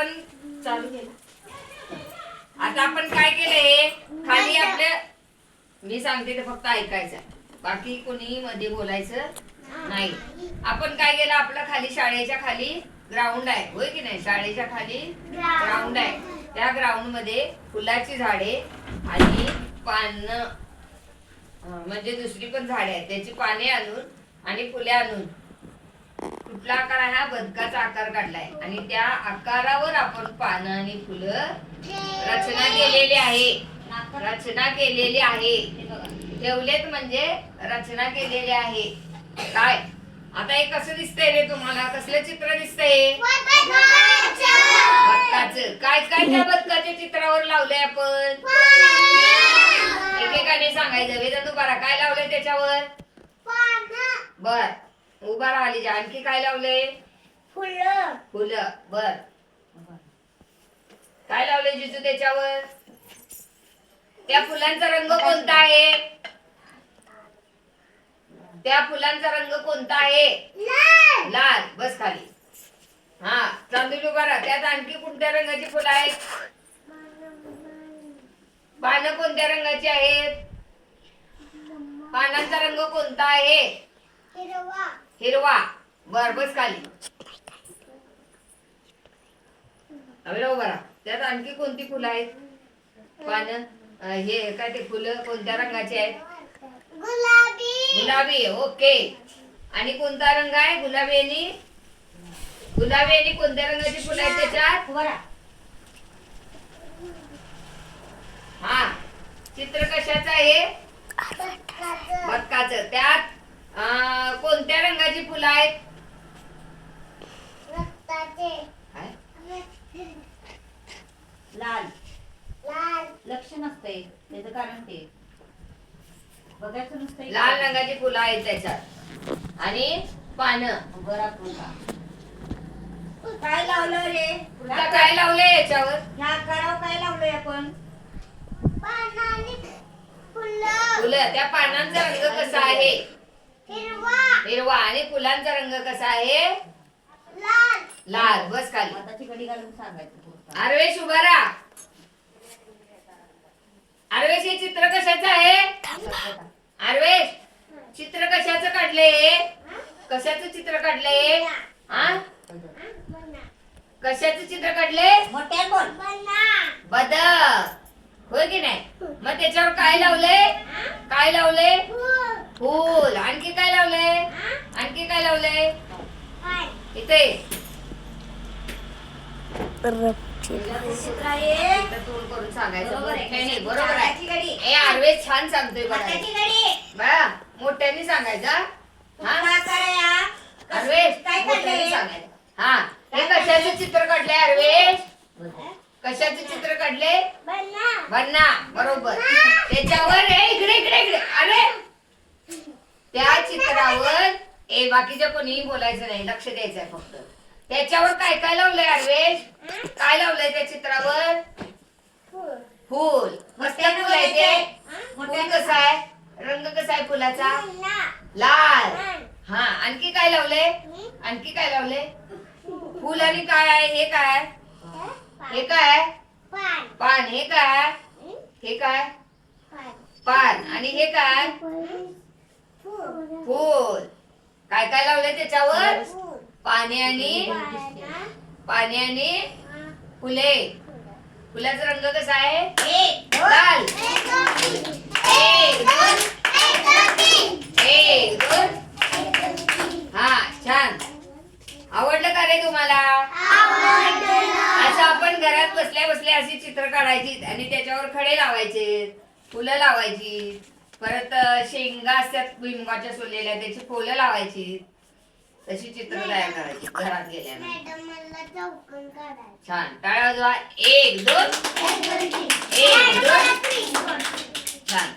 आपण चालू केलं. आता आपण काय केलंय खाली आपल्या मी सांगते ते फक्त ऐकायचं बाकी कोणी मध्ये बोलायचं नाही. आपण काय केलं आपलं खाली शाळेच्या खाली ग्राउंड आहे होय की नाही. शाळेच्या खाली ग्राउंड आहे. त्या ग्राउंड मध्ये फुलाची झाडे आणि पानं म्हणजे दुसरी पण झाडे आहेत त्याची पाने आणून आणि फुले आणून कुठला आकार आहे हा बदकाचा आकार काढलाय आणि त्या आकारावर आपण पानं आणि फुलं रचना केलेली आहे. रचना केलेली आहे ठेवलेत म्हणजे रचना केलेली आहे. काय आता हे कसं दिसतंय रे तुम्हाला कसलं चित्र दिसतंय बदकाचं. काय काय त्या बदकाच्या चित्रावर लावलंय आपण एकेकाने सांगायचं वेदांत उभारा काय लावलंय त्याच्यावर बर उभा राहिली जा. आणखी काय लावलंय फुलं फुलं बर काय लावलंय जिजू त्याच्यावर. त्या फुलांचा रंग कोणता आहे त्या फुलांचा रंग कोणता आहे लाल. बस खाली. हा चांदूल उभा राहा. त्यात आणखी कोणत्या रंगाची फुलं आहेत पानं कोणत्या रंगाची आहेत पानांचा रंग कोणता आहे हिरवा. बर बस खाली. उभा राहा. त्यात आणखी कोणती फुलं आहेत पानं हे काय ते फुलं कोणत्या रंगाची आहेत गुलाबी. ओके. आणि कोणता रंग आहे गुलाबी आणि कोणत्या रंगाची फुलं आहेत त्याच्यात हा चित्र कशाचं आहे बदकाचं. त्यात कोणत्या रंगाची फुलं आहेत लाल. लक्ष नसतंय त्याचं कारण ते बघायचं नसतंय. लाल रंगाची फुलं आहेत त्याच्यात आणि पानं. बरा फुला काय लावलं रे काय लावलंय याच्यावर ह्या आकारावर काय लावलंय आपण फुलं. त्या पानांचा रंग कसा आहे हिरवा आणि फुलांचा रंग कसा आहे लाल. बस खाली. हाताची घडी घालून सांगायचं. आर्वेश उभा राहा. आर्वेश हे चित्र कशाचं आहे आर्वेश चित्र कशाचं काढलंय कशाचं चित्र काढलंय हा कशाचं चित्र काढलंय मोठ्या बोल बदक होय की नाही. मग त्याच्यावर काय लावलंय फूल. आणखी काय लावलंय इथे चित्र आहे तोल करून सांगायचं बरोबर आहे. नाही बरोबर हाताची घडी. आहे. आर्वेश छान सांगतोय हाताची घडी बघा मोठ्याने सांगायचा हा आकार आहे हा. आर्वेश काय मोठ्याने काढलंय सांगायचं. हा हे कशाचं चित्र काढलंय आर्वेश कशाचं चित्र काढले बन्ना. बरोबर. त्याच्यावर इकडे अरे त्या चित्रावर बाकीच्या कोणीही बोलायचं नाही लक्ष द्यायचंय फक्त. त्याच्यावर काय काय लावलंय आर्वेश काय लावलंय त्या चित्रावर फूल. मस्त फुल आहे ते. फूल कसं आहे रंग कसा आहे फुलाचा लाल. हा आणखी काय लावलंय फूल आणि काय आहे हे काय पान. हे काय पान आणि हे काय फूल. काय काय लावलंय त्याच्यावर पाने आणि फुले. फुलाचा रंग कसा आहे लाल. एक दोन हा छान. आवडलं का रे तुम्हाला असं आपण घरात बसल्या बसल्या अशी चित्र काढायची आणि त्याच्यावर खडे लावायचे फुलं लावायची परत शेंगा असतात भुईमुगाच्या सोललेल्या त्याची फुलं लावायची तशी चित्र तयार करायची घरात गेल्यानंतर. छान. टाळ्या वाजवा. 1 2 1 2 छान.